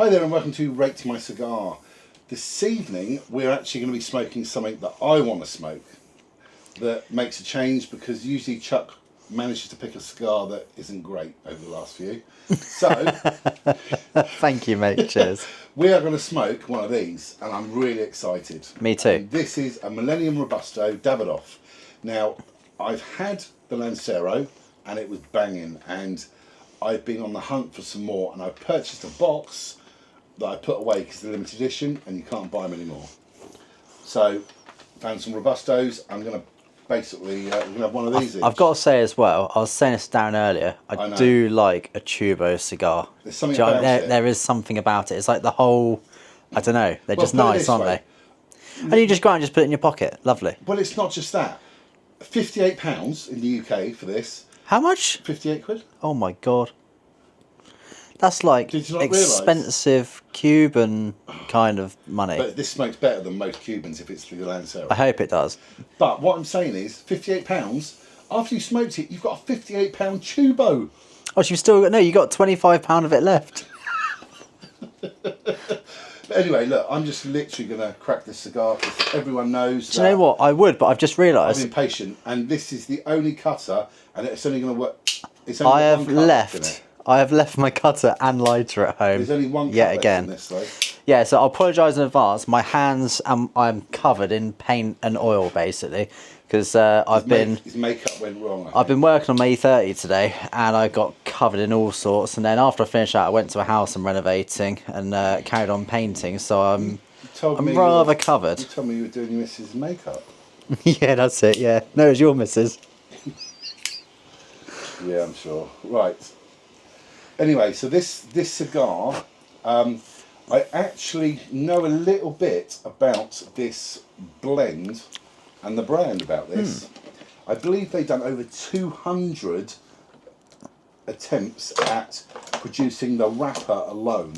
Hi there and welcome to Rate My Cigar. This evening we're actually going to be smoking something that I want to smoke that makes a change, because usually Chuck manages to pick a cigar that isn't great over the last few. So thank you, mate. Cheers. We are going to smoke one of these and I'm really excited. Me too. And this is a Millennium Robusto Davidoff. Now I've had the Lancero and it was banging, and I've been on the hunt for some more, and I purchased a box that I put away because they're limited edition and you can't buy them anymore. So found some Robustos. I'm going to basically we're going to have one of these each. I've got to say as well, I was saying this down earlier, I do like a tubo cigar. There's something about it. There is something about it. It's like the whole, I don't know, they're just nice, aren't they? And you just go out and just put it in your pocket. Lovely. Well, it's not just that. £58 in the UK for this. How much? 58 quid. Oh my God. That's like expensive Cuban kind of money. But this smokes better than most Cubans if it's through the Lancero. I hope it does. But what I'm saying is, £58, after you smoked it, you've got a £58 tubo. Oh, so you've still got, no, you got £25 of it left. But anyway, look, I'm just literally going to crack this cigar because everyone knows. Do you know what? I would, but I've just realised. I'm impatient, and this is the only cutter, and it's only going to work. It's only I have left my cutter and lighter at home. There's only one cut yet again. in this, though. Yeah, so I'll apologise in advance. My hands, I'm covered in paint and oil, basically, because His makeup went wrong. I've been working on my E30 today, and I got covered in all sorts. And then after I finished that, I went to a house I'm renovating and carried on painting. So I'm rather covered. You told me you were doing your missus' makeup. Yeah, that's it. Yeah, no, it's your missus. Yeah, I'm sure. Right. Anyway, so this cigar, I actually know a little bit about this blend and the brand about this. I believe they've done over 200 attempts at producing the wrapper alone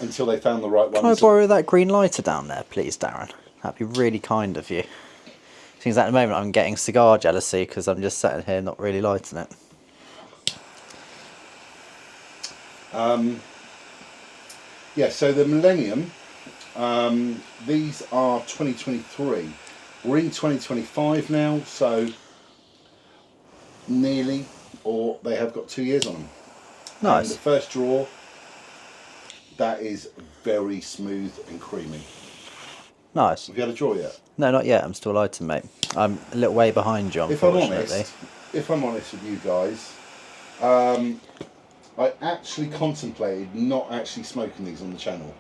until they found the right one. Can I borrow that green lighter down there, please, Darren? That'd be really kind of you. Seems at the moment I'm getting cigar jealousy because I'm just sitting here not really lighting it. Yeah, so the Millennium, these are 2023. We're in 2025 now, so nearly, or they have got 2 years on them. Nice. And the first draw, that is very smooth and creamy. Nice. Have you had a draw yet? No, not yet. I'm still lighting, mate. I'm a little way behind you, unfortunately. If I'm honest with you guys, I actually contemplated not actually smoking these on the channel.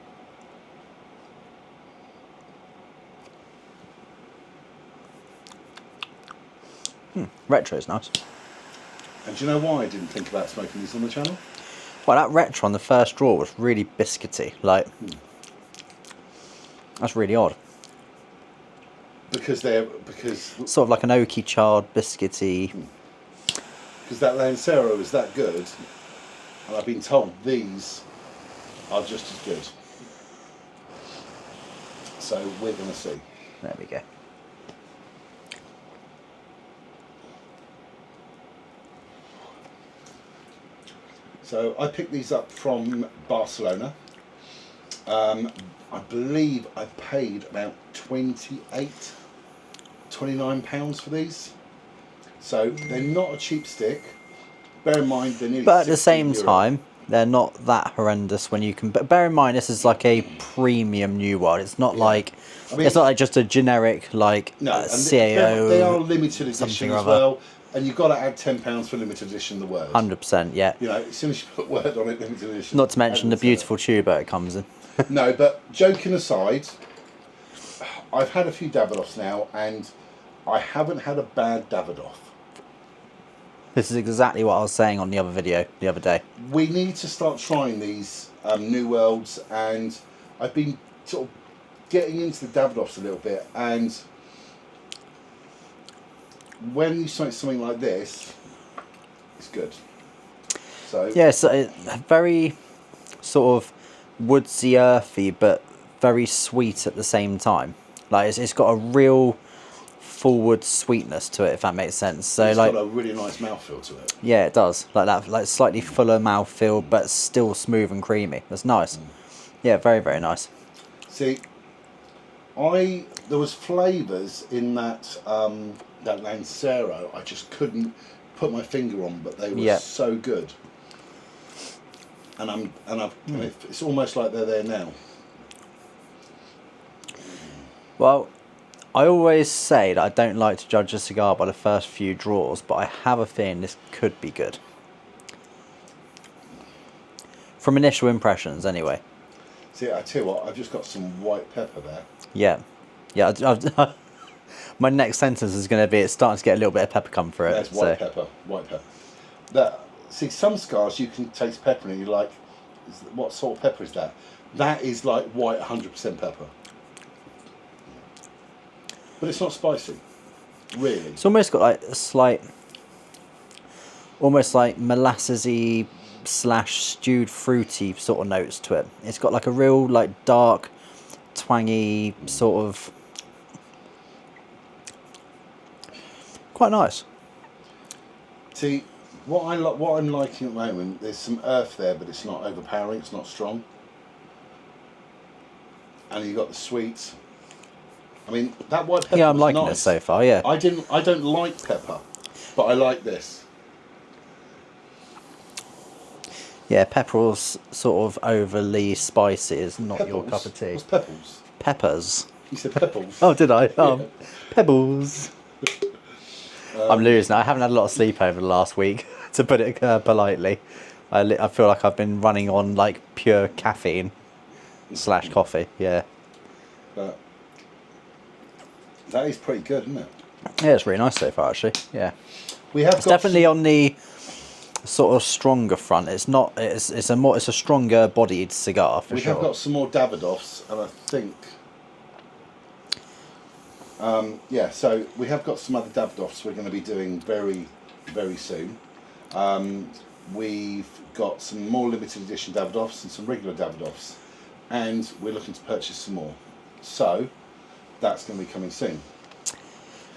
Retro's nice. And do you know why I didn't think about smoking these on the channel? Well, that retro on the first draw was really biscuity. Like, that's really odd. Because sort of like an oaky charred biscuity. Because that Lancero is that good, and I've been told these are just as good. So we're going to see. There we go. So I picked these up from Barcelona. I believe I paid about £29 for these. So they're not a cheap stick. Bear in mind they're nearly But at the same €60. time, they're not that horrendous when you can. But bear in mind, this is like a premium new one. It's not like it's not like just a generic like CAO. They are limited edition as well. And you've got to add £10 for limited edition. The word. 100%, yeah. You know, as soon as you put word on it, limited edition. Not to mention the beautiful tuber it comes in. No, but joking aside, I've had a few Davidoffs now, and I haven't had a bad Davidoff. This is exactly what I was saying on the other video the other day. We need to start trying these New Worlds, and I've been sort of getting into the Davidoffs a little bit, and when you smoke something like this, it's good. So yeah, so very sort of woodsy, earthy, but very sweet at the same time. Like it's got a real forward sweetness to it, if that makes sense. So It's like, got a really nice mouthfeel to it. yeah, it does. Like that, like slightly fuller mouthfeel, but still smooth and creamy. That's nice. Yeah, very, very nice. See, there was flavours in that that Lancero I just couldn't put my finger on, but they were so good. And it's almost like they're there now. Well, I always say that I don't like to judge a cigar by the first few draws, but I have a feeling this could be good. From initial impressions, anyway. See, I tell you what, I've just got some white pepper there. Yeah. Yeah, my next sentence is going to be, it's starting to get a little bit of pepper come through it. That's white pepper. See, some cigars you can taste pepper and you're like, what sort of pepper is that? That is like white 100% pepper. But it's not spicy, really. It's almost got like a slight, almost like molassesy / stewed fruity sort of notes to it. It's got like a real like dark, twangy sort of, quite nice. See, what I'm liking at the moment, there's some earth there, but it's not overpowering. It's not strong. And you got the sweets. I mean, that white pepper. Yeah, I'm liking nice. it so far. Yeah. I don't like pepper, but I like this. Yeah, pepper's sort of overly spicy is not your cup of tea. What's pebbles? Peppers. You said pebbles. Oh, did I? Yeah. Pebbles. I'm losing. I haven't had a lot of sleep over the last week, to put it politely. I feel like I've been running on like pure caffeine / coffee. Yeah. But that is pretty good, isn't it? Yeah, it's really nice so far, actually. Yeah. It's definitely on the sort of stronger front. It's not. It's a stronger bodied cigar for sure. We have got some more Davidoffs, and I think. Yeah, so we have got some other Davidoffs we're going to be doing very, very soon. We've got some more limited edition Davidoffs and some regular Davidoffs, and we're looking to purchase some more. So that's going to be coming soon.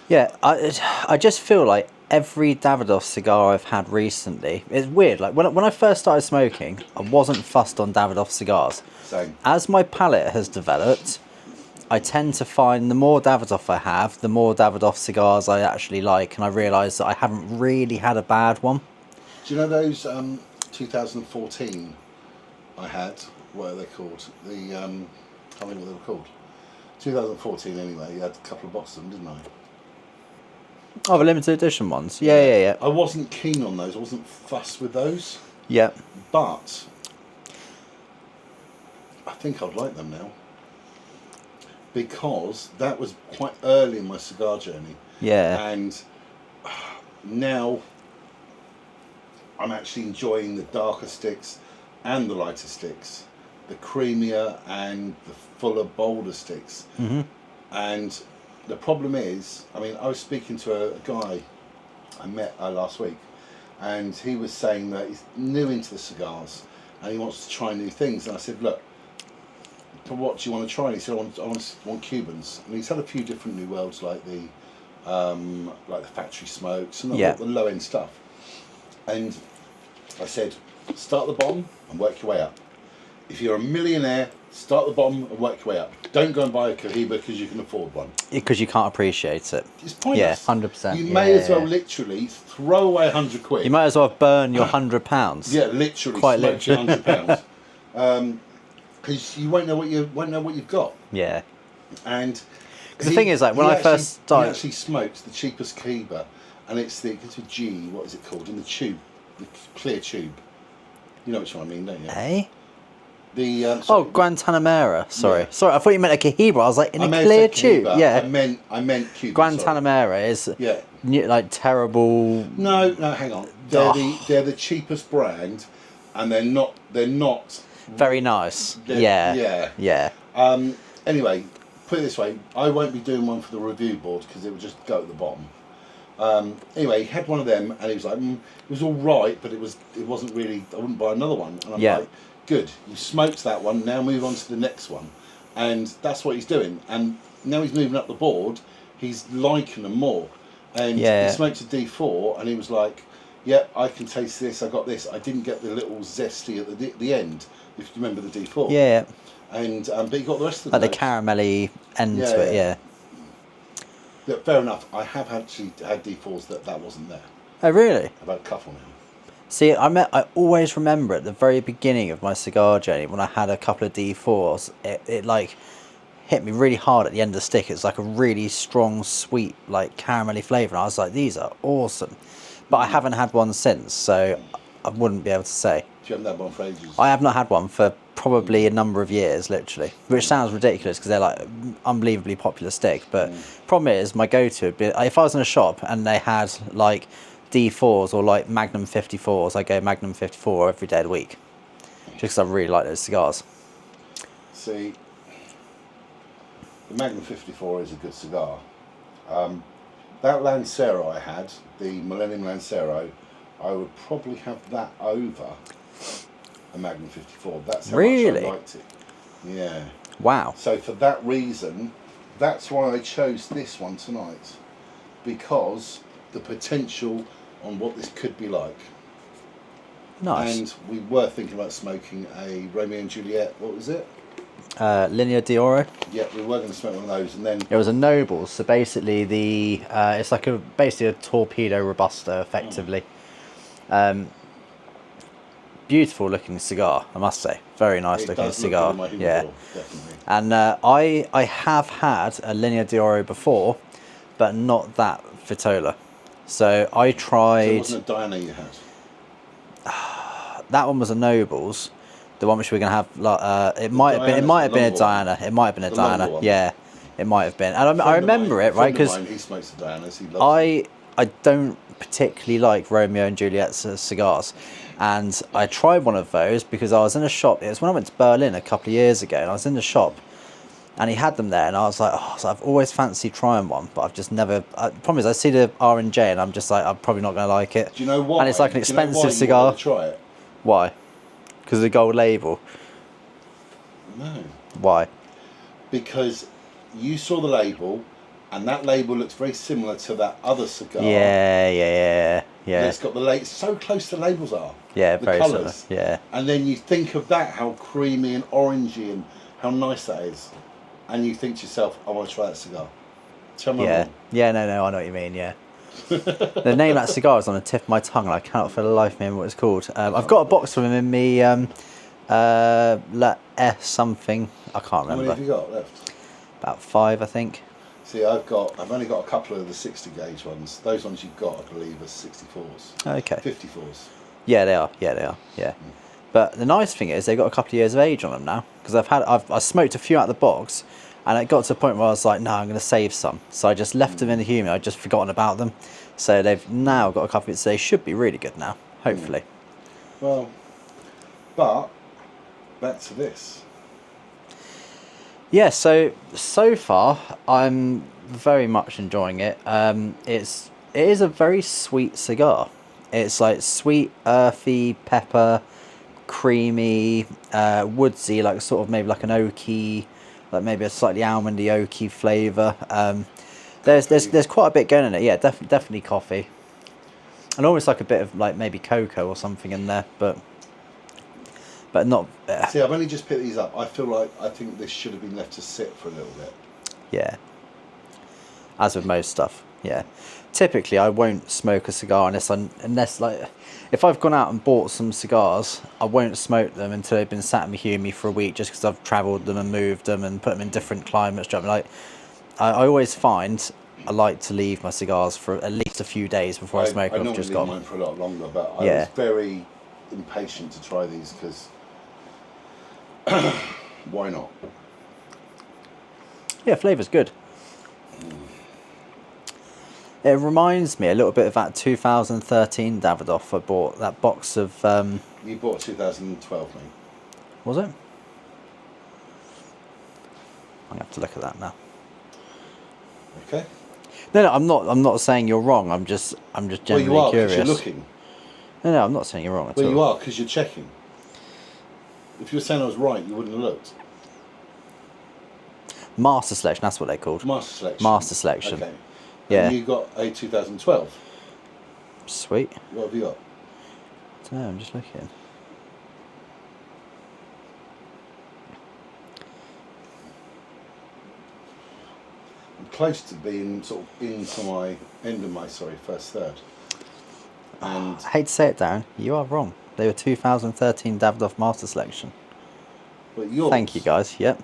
Yeah, I just feel like every Davidoff cigar I've had recently, it's weird. Like when I first started smoking, I wasn't fussed on Davidoff cigars. Same. As my palate has developed, I tend to find the more Davidoff I have, the more Davidoff cigars I actually like, and I realise that I haven't really had a bad one. Do you know those 2014 I had? What are they called? I can't remember what they were called. 2014 anyway. You had a couple of boxes of them, didn't I? Oh, the limited edition ones. Yeah. I wasn't keen on those. I wasn't fussed with those. Yeah. But I think I'd like them now. Because that was quite early in my cigar journey. Yeah. And now I'm actually enjoying the darker sticks and the lighter sticks. The creamier and the fuller, bolder sticks. Mm-hmm. And the problem is, I mean, I was speaking to a guy I met last week, and he was saying that he's new into the cigars and he wants to try new things. And I said, look, what do you want to try? And he said, I want Cubans. And he's had a few different New Worlds, like the factory smokes and the low end stuff. And I said, start at the bottom and work your way up. If you're a millionaire, start at the bottom and work your way up. Don't go and buy a Cohiba because you can afford one. Because you can't appreciate it. It's pointless. Yeah, 100%. You may as well literally throw away £100. You might as well burn your £100. Yeah, literally. Quite smoke your £100. Because you won't know what you've got. Yeah. And the thing is, like when I first started, he actually smoked the cheapest Cohiba, and it's with G. What is it called? In the tube, the clear tube. You know which one I mean, don't you? Eh? The Guantanamera. Sorry, Yeah. sorry. I thought you meant a Cohiba. I was like, in I a may have clear said tube. Cohiba. Yeah. I meant Cuba. Guantanamera is like terrible. No, hang on. They're the cheapest brand, and they're not very nice. Yeah. Anyway, put it this way, I won't be doing one for the review board because it would just go at the bottom. Anyway, he had one of them, and he was like, it was all right, but it wasn't really. I wouldn't buy another one. And I'm like, good, you smoked that one. Now move on to the next one, and that's what he's doing. And now he's moving up the board. he's liking them more. And Yeah. he smoked a D4, and he was like, "Yeah, I can taste this. I got this. I didn't get the little zesty at the end. If you remember the D4." Yeah. And but he got the rest of the Like the caramelly end to it, yeah. Yeah, fair enough. I have actually had D4s that wasn't there. Oh, really? I've had a couple now. See, I always remember at the very beginning of my cigar journey when I had a couple of D4s, it like hit me really hard at the end of the stick. It's like a really strong, sweet, like caramelly flavour. And I was like, these are awesome. But I haven't had one since, so I wouldn't be able to say. You haven't had one for ages? I have not had one for probably a number of years, literally. Which sounds ridiculous because they're like unbelievably popular stick. But problem is, my go-to would be, if I was in a shop and they had like D4s or like Magnum 54s, I go Magnum 54 every day of the week. Just because I really like those cigars. See, the Magnum 54 is a good cigar. That Lancero I had, the Millennium Lancero, I would probably have that over a Magnum 54. That's how Really? much I liked it. Yeah. Wow. So for that reason, that's why I chose this one tonight, because the potential on what this could be like. Nice. And we were thinking about smoking a Romeo and Juliet. What was it? Linea d'Oro. Yeah, we were going to smoke one of those, and then It was a Noble, so basically it's like basically a torpedo robusto, effectively. Beautiful looking cigar, I must say. Very nice it looking does cigar. look good in my Yeah. humidor, definitely. And I have had a Linea d'Oro before, but not that Vitola. So I So it tried. wasn't a Diana you had. That one was a Nobles. The one which we're gonna have, it might have been a longer Diana. It might have been a The longer Diana. one. Yeah, it might have been. And I remember it, right? Because he smokes the Dianas. He loves I don't particularly like Romeo and Juliet's cigars, and I tried one of those because I was in a shop. It was when I went to Berlin a couple of years ago, and I was in the shop, and he had them there, and I was like, oh, so I've always fancied trying one, but I've just never. Problem is, I see the R&J, and I'm just like, I'm probably not going to like it. Do you know why? And it's like an Do you know why expensive you cigar. wanted to try it? Why? Because of the gold label. No. Why? Because you saw the label, and that label looks very similar to that other cigar. Yeah. And it's got the so close the labels are. Yeah, the very colours. similar. Yeah. And then you think of that, how creamy and orangey and how nice that is. And you think to yourself, I want to try that cigar. Tell me Yeah. wrong. Yeah, no, I know what you mean, yeah. The name of that cigar is on the tip of my tongue, and I cannot for the life of me remember what it's called. I've got a box from him in me, La S something. I can't How many remember. have you got left? About 5, I think. See, I've only got a couple of the 60 gauge ones. Those ones you've got, I believe, are 64s. Okay. 54s. Yeah, they are. Yeah. But the nice thing is they've got a couple of years of age on them now, because I smoked a few out of the box, and it got to a point where I was like, no, I'm going to save some. So I just left them in the humidor. I'd just forgotten about them. So they've now got a couple of, so they should be really good now, hopefully. Well, but back to this. Yeah, so far I'm very much enjoying it. It is a very sweet cigar. It's like sweet, earthy, pepper, creamy, woodsy, like sort of maybe like an oaky, like maybe a slightly almondy oaky flavour. There's quite a bit going in it. Yeah, definitely coffee, and almost like a bit of like maybe cocoa or something in there, but not. See, I've only just picked these up. I think this should have been left to sit for a little bit. Yeah. As with most stuff, yeah. Typically, I won't smoke a cigar unless like, if I've gone out and bought some cigars, I won't smoke them until they've been sat in my humidor for a week, just because I've travelled them and moved them and put them in different climates. Do you know what I mean? Like, I always find I like to leave my cigars for at least a few days before I smoke them. I've just leave got mine for a lot longer, but I Yeah. was very impatient to try these because why not? Yeah, flavour's good. It reminds me a little bit of that 2013 Davidoff I bought. That box of You bought 2012, mate. was it? I'm gonna have to look at that now. Okay. No, I'm not saying you're wrong. I'm just Well, genuinely you are because curious. you're looking. No, I'm not saying you're wrong at Well, all. you are because you're checking. If you were saying I was right, you wouldn't have looked. Master Selection, that's what they're called. Master Selection. Master Selection. Okay. Yeah. And you got a 2012. Sweet. What have you got? I don't know, I'm just looking. I'm close to being sort of into my first third. And I hate to say it, Darren, you are wrong. They were 2013 Davidoff Master Selection. but yours. Thank you, guys. Yep.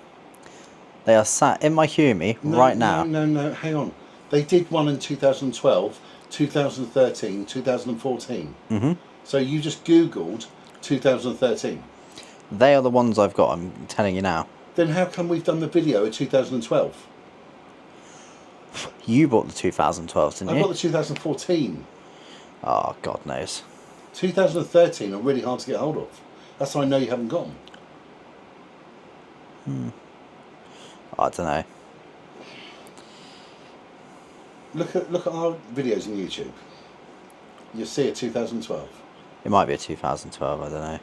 They are sat in my Humi right now. No, hang on. They did one in 2012, 2013, 2014. Mm-hmm. So you just Googled 2013. They are the ones I've got, I'm telling you now. Then how come we've done the video in 2012? You bought the 2012, didn't I you? got the 2014. Oh, God knows. 2013 are really hard to get hold of. That's how I know you haven't got them. I don't know. Look at our videos on YouTube. You'll see a 2012. It might be a 2012, I don't know.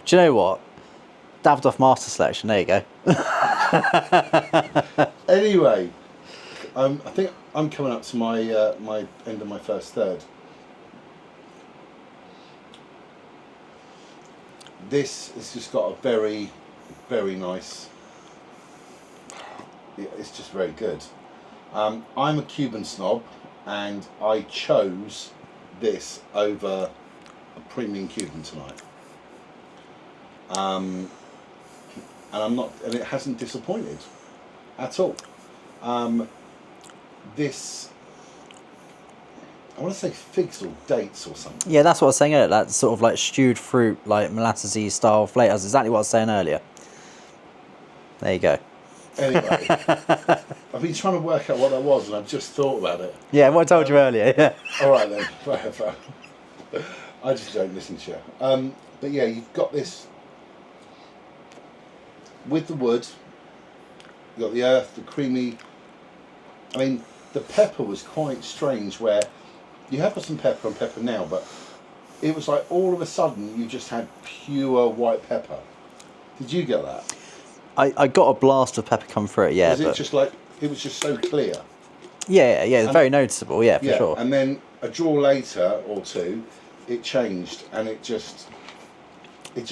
Do you know what? Davidoff Master Selection, there you go. Anyway, I think I'm coming up to my my end of my first third. This has just got a very, very nice. It's just very good. I'm a Cuban snob, and I chose this over a premium Cuban tonight. And it hasn't disappointed at all. This, I want to say figs or dates or something. Yeah, that's what I was saying earlier. That sort of like stewed fruit, like molassesy style flavour. That's exactly what I was saying earlier. There you go. Anyway, I've been trying to work out what that was, and I've just thought about it. Yeah, what I told you earlier, yeah. All right then, whatever. I just don't listen to you. But yeah, you've got this with the wood. You've got the earth, the creamy. I mean, the pepper was quite strange. Where you have got some pepper and pepper now, but it was like all of a sudden you just had pure white pepper. Did you get that? I got a blast of pepper come through it, yeah. Was it just like it was just so clear? Yeah, it's very noticeable, yeah, for sure. And then a draw later or two, it changed, and it just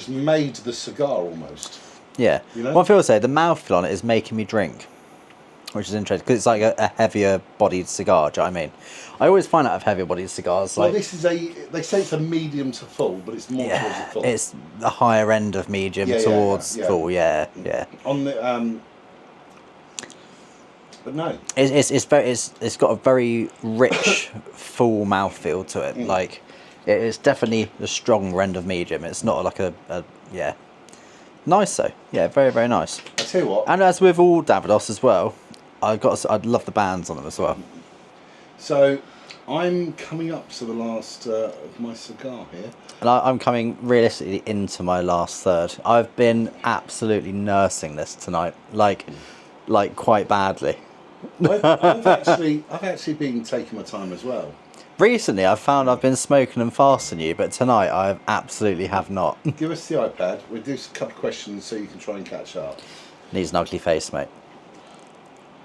made the cigar almost. Yeah. You know? One thing I will say, the mouthfeel on it is making me drink, which is interesting because it's like a heavier bodied cigar. Do you know what I mean? I always find out of heavier bodied cigars. Well, like, this is they say it's a medium to full, but it's more towards the full. It's the higher end of medium towards full. Yeah. On the but no, it's got a very rich, full mouthfeel to it. Like, it's definitely the stronger end of medium. It's not like a nice though. Yeah, very, very nice. I tell you what. And as with all Davidoffs as well, I'd love the bands on them as well. So, I'm coming up to the last of my cigar here. And I'm coming realistically into my last third. I've been absolutely nursing this tonight, like quite badly. I've actually been taking my time as well. Recently, I've found I've been smoking and fasting you, but tonight I absolutely have not. Give us the iPad. We'll do a couple of questions so you can try and catch up. Needs an ugly face, mate.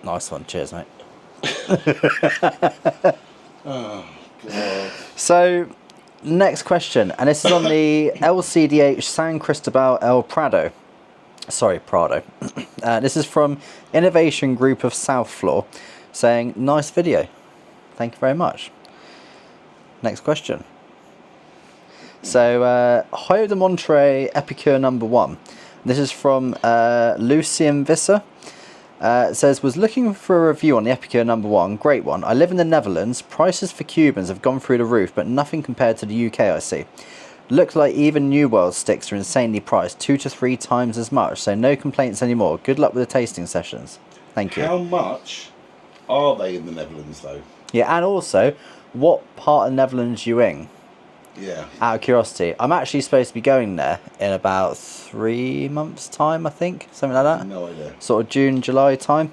Nice one. Cheers, mate. Oh, God. So, next question, and this is on the LCDH San Cristobal El Prado. Sorry, Prado. This is from Innovation Group of South Floor, saying, nice video. Thank you very much. Next question. So, Hoyo de Monterey Epicure number 1. This is from Lucien Visser. It says, was looking for a review on the Epicure number 1. Great one. I live in the Netherlands. Prices for Cubans have gone through the roof, but nothing compared to the UK, I see. Looks like even New World sticks are insanely priced, 2 to 3 times as much, so no complaints anymore. Good luck with the tasting sessions. Thank you. How much are they in the Netherlands, though? Yeah, and also, what part of Netherlands are you in? Yeah. Out of curiosity, I'm actually supposed to be going there in about 3 months' time, I think, something like that. No idea. Sort of June, July time.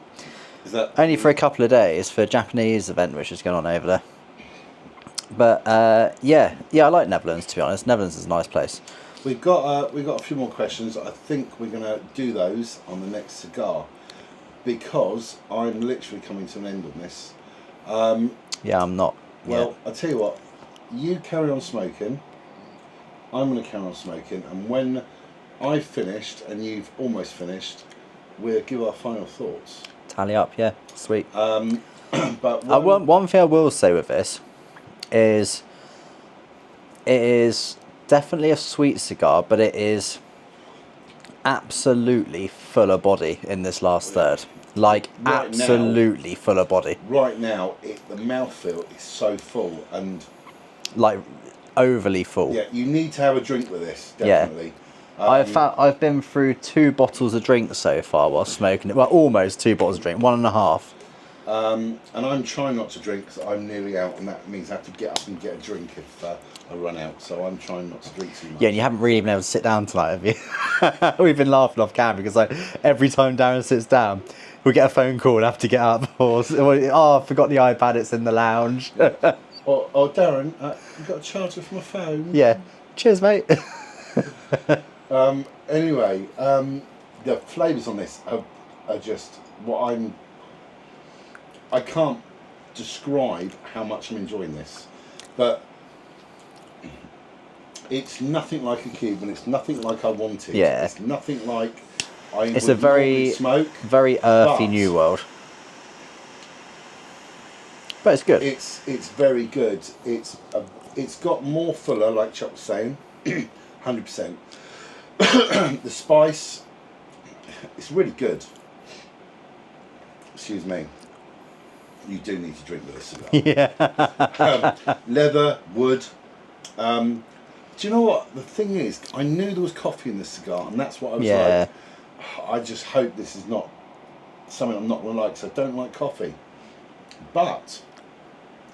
Is that Only for a couple of days for a Japanese event which is going on over there. But yeah, I like Netherlands, to be honest. Netherlands is a nice place. we've got a few more questions. I think we're going to do those on the next cigar because I'm literally coming to an end on this. Yeah, I'm not. Well, I'll tell you what. You carry on smoking. I'm going to carry on smoking, and when I've finished and you've almost finished, we'll give our final thoughts. Tally up, yeah, sweet. But one thing I will say with this is it is definitely a sweet cigar, but it is absolutely full of body in this last third. Like, right absolutely now, full of body. Right now, the mouthfeel is so full and... Like, overly full. Yeah, you need to have a drink with this, definitely. Yeah. I've been through 2 bottles of drink so far while smoking it. Well, almost 2 bottles of drink, 1.5. And I'm trying not to drink because I'm nearly out, and that means I have to get up and get a drink if I run out. So I'm trying not to drink too much. Yeah, and you haven't really been able to sit down tonight, have you? We've been laughing off camera because like every time Darren sits down, we get a phone call and have to get up. Or I forgot the iPad, it's in the lounge. Oh, Darren, you got a charger for my phone? Yeah. Cheers, mate. Anyway, the flavours on this are just what I can't describe how much I'm enjoying this, but it's nothing like a Cuban. It's nothing like I wanted. Yeah. It's nothing like I. It's would a very normally smoke. very earthy but New World. But it's good. It's very good. It's got more fuller, like Chuck was saying, 100%. The spice, it's really good. Excuse me. You do need to drink with this cigar. Yeah. Leather, wood. Do you know what? The thing is, I knew there was coffee in this cigar, and that's what I was like. I just hope this is not something I'm not going to like, because I don't like coffee. But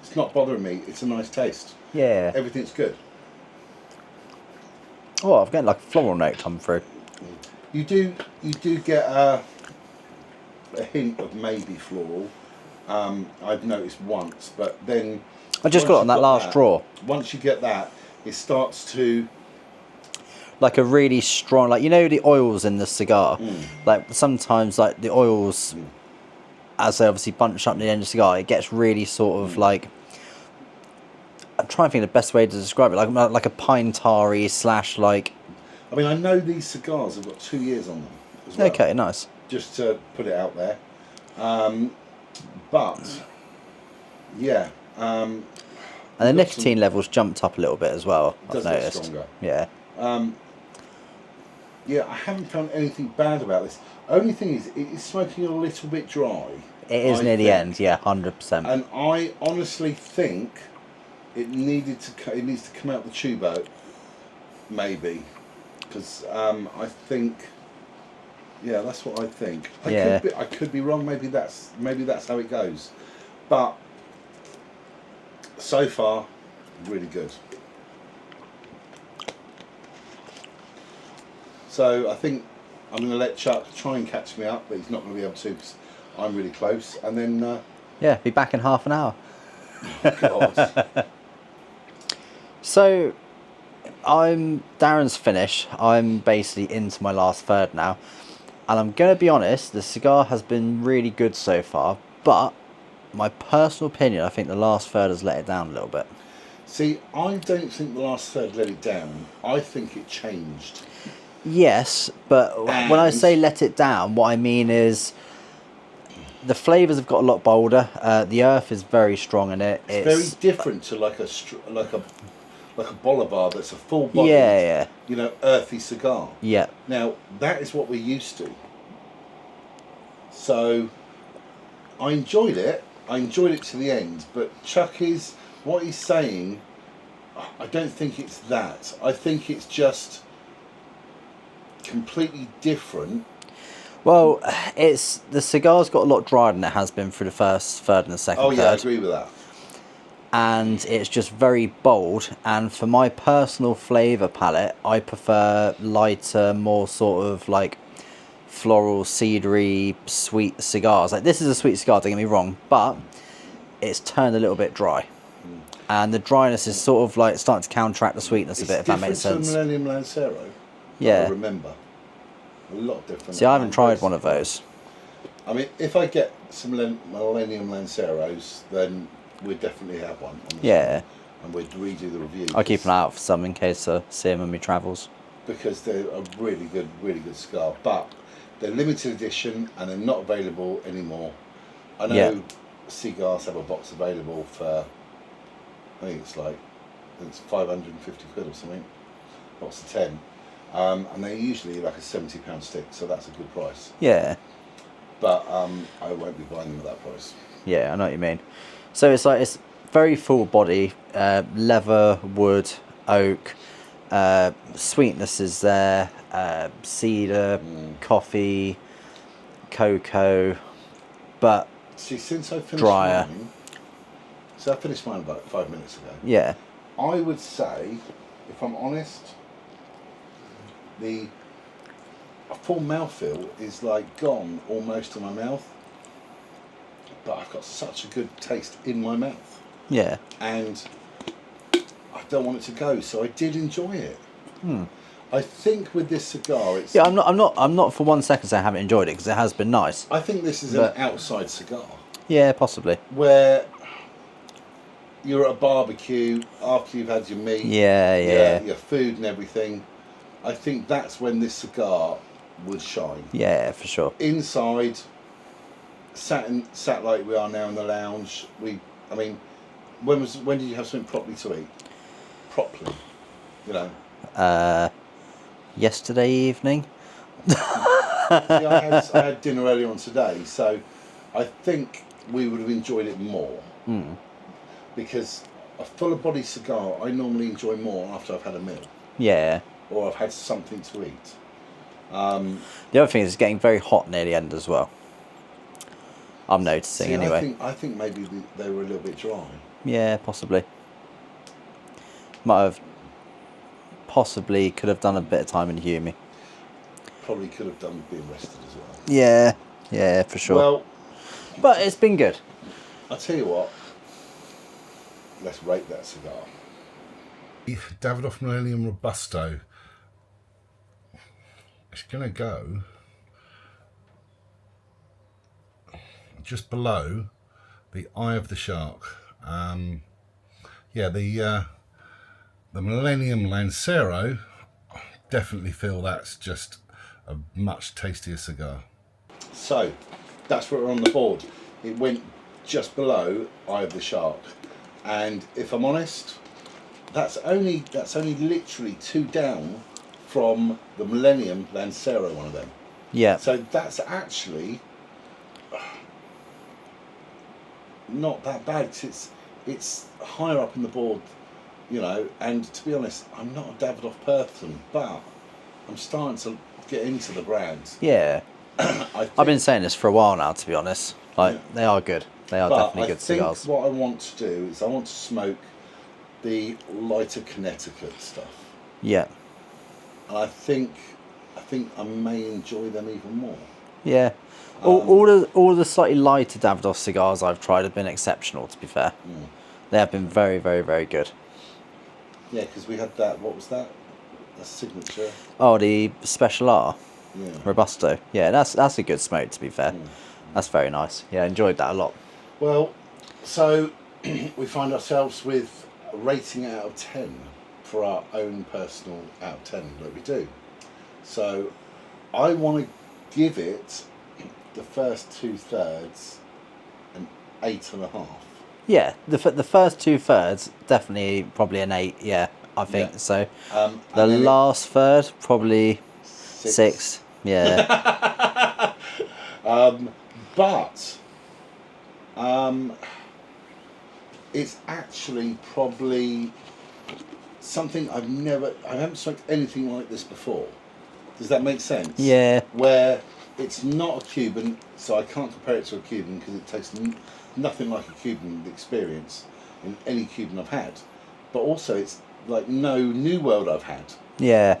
it's not bothering me. It's a nice taste. Yeah. Everything's good. Oh, I'm getting like a floral note come through. You do get a hint of maybe floral. I've noticed once, but then I just got it on that last draw. Once you get that, it starts to like a really strong, like, you know, the oils in the cigar. Like sometimes, like the oils, as they obviously bunch up near the end of the cigar, it gets really sort of like. I'm trying to think of the best way to describe it, like a pine tarry / like. I mean, I know these cigars have got 2 years on them as well. Okay, nice. Just to put it out there, but yeah. And the nicotine levels jumped up a little bit as well. I've noticed. Stronger. Yeah. Yeah, I haven't found anything bad about this. Only thing is, it is smoking a little bit dry. It is near the end, yeah, 100%. And I honestly think it needs to come out the tubo, maybe, because I think, yeah, that's what I think. I could be wrong. Maybe that's how it goes, but so far, really good. So I think I'm going to let Chuck try and catch me up, but he's not going to be able to because I'm really close. And then yeah, be back in half an hour. God. So Darren's finished. I'm basically into my last third now, and I'm going to be honest, the cigar has been really good so far, but my personal opinion, I think the last third has let it down a little bit. See, I don't think the last third let it down. I think it changed. Yes, but when I say let it down, what I mean is the flavours have got a lot bolder. The earth is very strong in it. It's very different to like a Bolivar that's a full-bodied, earthy cigar. Yeah. Now that is what we're used to. So I enjoyed it. I enjoyed it to the end. But what he's saying, I don't think it's that. I think it's just completely different. Well, the cigar's got a lot drier than it has been through the first third and the second third. I agree with that. And it's just very bold, and for my personal flavour palette, I prefer lighter, more sort of like floral, cedary, sweet cigars. Like, this is a sweet cigar, don't get me wrong, but it's turned a little bit dry. and the dryness is sort of like starting to counteract the sweetness a bit, if that makes sense. It's different to Millennium Lancero. Yeah. I remember. A lot different. See, I haven't tried one of those. I mean, if I get some Millennium Lanceros, then we'd definitely have one. On the Yeah. channel, and we'd redo the review. I'll keep an eye out for some in case I see them on my travels. Because they're a really good cigar. But they're limited edition and they're not available anymore. I know Cigars have a box available for, I think it's 550 quid or something. Box of 10. And they're usually like a £70 stick, so that's a good price. Yeah. But I won't be buying them at that price. Yeah, I know what you mean. So it's very full body, leather, wood, oak, sweetness is there, cedar, coffee, cocoa, but see, since I finished drier. mine, so I finished mine about 5 minutes ago. Yeah. I would say, if I'm honest, the full mouthfeel is like gone almost in my mouth, but I've got such a good taste in my mouth. Yeah. And I don't want it to go, so I did enjoy it. I think with this cigar, it's Yeah, I'm not for 1 second saying I haven't enjoyed it, because it has been nice. I think this is But- an outside cigar Yeah, possibly. where you're at a barbecue after you've had your meat, Yeah. your food and everything. I think that's when this cigar would shine. Yeah, for sure. Inside, sat like we are now in the lounge. I mean, when did you have something properly to eat? Properly, you know. Yesterday evening. See, I had dinner earlier on today, so I think we would have enjoyed it more. Because a fuller body cigar, I normally enjoy more after I've had a meal Yeah. or I've had something to eat. The other thing is it's getting very hot near the end as well. I'm noticing See, anyway. I think maybe they were a little bit dry. Yeah, possibly. Possibly could have done a bit of time in Humi. Probably could have done being rested as well. Yeah, for sure. Well, but it's been good. I'll tell you what. Let's rate that cigar. Davidoff Millennium Robusto. It's going to go just below the eye of the shark. The Millennium Lancero, definitely feel that's just a much tastier cigar. So, that's where we're on the board. It went just below eye of the shark. And if I'm honest, that's only literally 2 down from the Millennium Lancero, one of them. Yeah. So that's actually not that bad. It's higher up in the board, you know. And to be honest, I'm not a Davidoff person, but I'm starting to get into the brands. Yeah. I've been saying this for a while now, to be honest. They are good. They are definitely good cigars. I think what I want to do is I want to smoke the lighter Connecticut stuff. Yeah. And I think I may enjoy them even more. Yeah. All the slightly lighter Davidoff cigars I've tried have been exceptional, to be fair. They have been very, very, very good. Yeah, because we had that, what was that? A signature? Oh, the Special R. Yeah. Robusto. Yeah, that's a good smoke, to be fair. That's very nice. Yeah, I enjoyed that a lot. Well, so we find ourselves with a rating out of 10 for our own personal out of 10 that we do. So I want to give it the first 2/3 an 8.5. Yeah, the first 2/3 definitely probably an 8. Yeah, I think so. The last third probably 6. Yeah. But it's actually probably something I haven't smoked anything like this before. Does that make sense? Yeah. Where it's not a Cuban, so I can't compare it to a Cuban because it tastes nothing like a Cuban experience in any Cuban I've had. But also it's like no New World I've had. Yeah.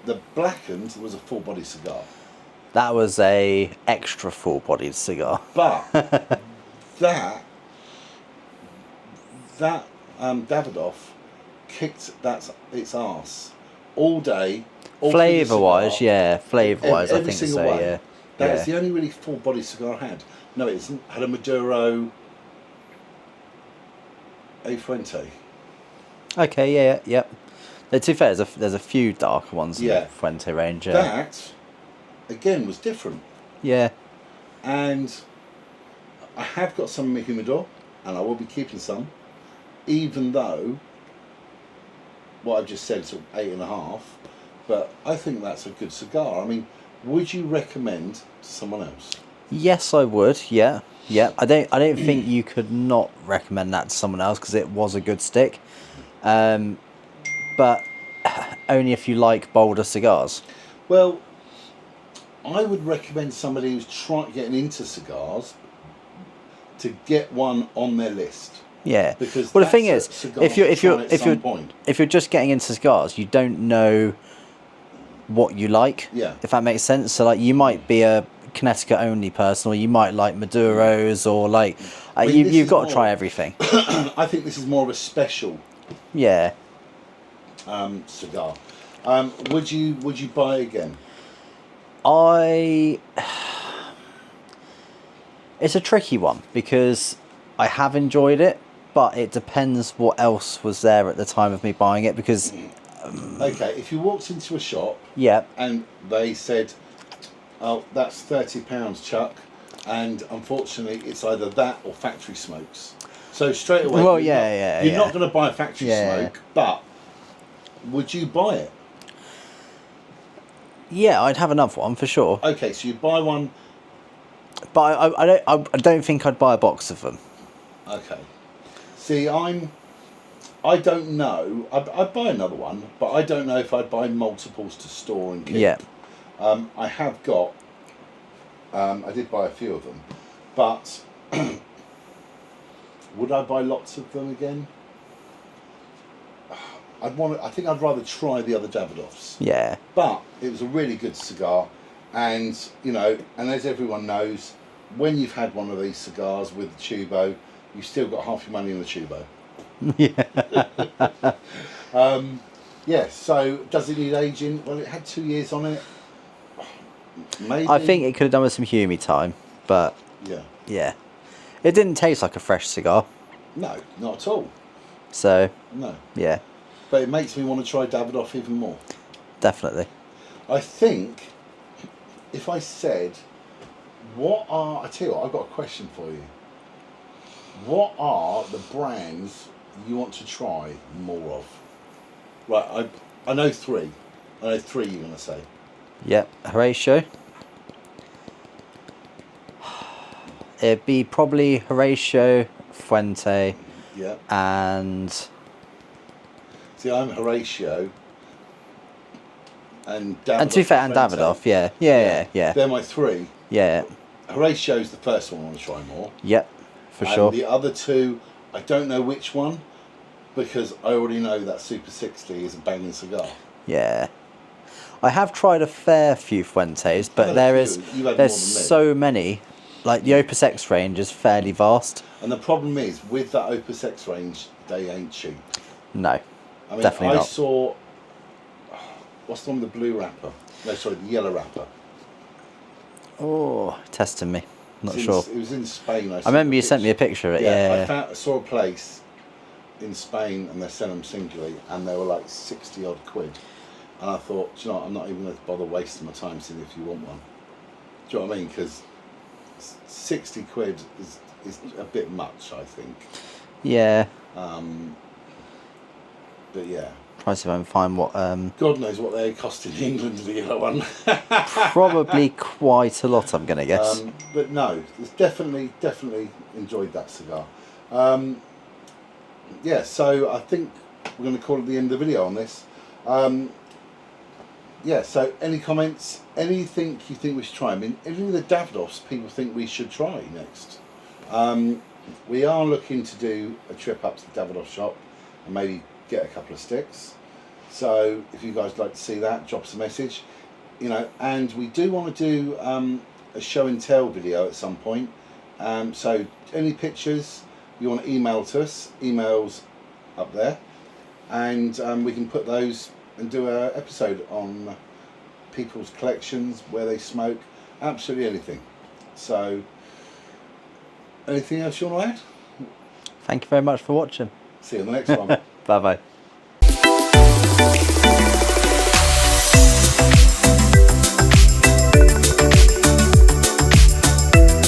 The Blackened was a full body cigar. That was a extra full-bodied cigar. But that that Davidoff kicked its arse all day. Flavour wise, yeah. Flavour wise, I every think single so, way. yeah. That's the only really full-bodied cigar I had. No, it isn't. Had a Maduro A Fuente. Okay, yeah, yep. To be fair, there's a few darker ones in Yeah. the Fuente range. Yeah. That, again, was different. Yeah. And I have got some in my humidor, and I will be keeping some, even though what I've just said is 8.5. But I think that's a good cigar. I mean, would you recommend to someone else? Yes, I would. Yeah, yeah. I don't think you could not recommend that to someone else because it was a good stick. But only if you like bolder cigars. Well, I would recommend somebody who's getting into cigars to get one on their list. Yeah. Because well, the thing is, if you're just getting into cigars, you don't know what you like. Yeah. If that makes sense. So like, you might be a Connecticut only person, or you might like Maduros, or like you've got to try everything. I think this is more of a special. Yeah. Cigar. Would you buy again? It's a tricky one because I have enjoyed it, but it depends what else was there at the time of me buying it. Because okay, if you walked into a shop, yeah, and they said, "Oh, that's £30, Chuck," and unfortunately, it's either that or factory smokes. So straight away, well, you're not going to buy a factory smoke, but would you buy it? Yeah, I'd have another one for sure. Okay, so you buy one, but I don't think I'd buy a box of them. Okay. See, I don't know. I'd buy another one, but I don't know if I'd buy multiples to store and keep. Yeah. I have got. I did buy a few of them, but would I buy lots of them again? I think I'd rather try the other Davidoffs. Yeah. But it was a really good cigar, and and as everyone knows, when you've had one of these cigars with the tubo, you've still got half your money in the tubo. Yeah. Yeah. So does it need aging? Well, it had 2 years on it. Maybe. I think it could have done with some humid time, but yeah, it didn't taste like a fresh cigar. No, not at all. So no. Yeah. But it makes me want to try Davidoff even more. Definitely. I think if I said, I tell you what, I've got a question for you. What are the brands you want to try more of? Right, I know three. I know three you're going to say. Yep, Horatio. It'd be probably Horatio, Fuente, and... See, I'm Horatio and Davidoff. And to be fair, and Davidoff, yeah. They're my three. Yeah. Horatio's the first one I want to try more. Yep, for sure. The other two, I don't know which one, because I already know that Super 60 is a banging cigar. Yeah. I have tried a fair few Fuentes, but there's so many. Like the Opus X range is fairly vast. And the problem is, with that Opus X range, they ain't cheap. No, I mean, definitely not. I saw, what's the one with the blue wrapper? No, sorry, the yellow wrapper. Oh, testing me. Not sure. It was in Spain. I remember you sent me a picture of it. Yeah. I saw a place in Spain, and they're selling them singly, and they were like 60 odd quid. And I thought, do you know what, I'm not even going to bother wasting my time seeing if you want one. Do you know what I mean? Because 60 quid is a bit much, I think. Yeah. But yeah. Try to see if I can find what... God knows what they cost in England, the yellow one. Probably quite a lot, I'm going to guess. But no, it's definitely enjoyed that cigar. Yeah, so I think we're going to call it the end of the video on this. Yeah, so any comments? Anything you think we should try? I mean, any of the Davidoffs people think we should try next? We are looking to do a trip up to the Davidoff shop and maybe get a couple of sticks. So if you guys like to see that, drop us a message. And we do want to do a show and tell video at some point. So any pictures, you want to email to us, emails up there, and we can put those and do an episode on people's collections, where they smoke, absolutely anything. So, anything else you want to add? Thank you very much for watching. See you on the next one. Bye bye.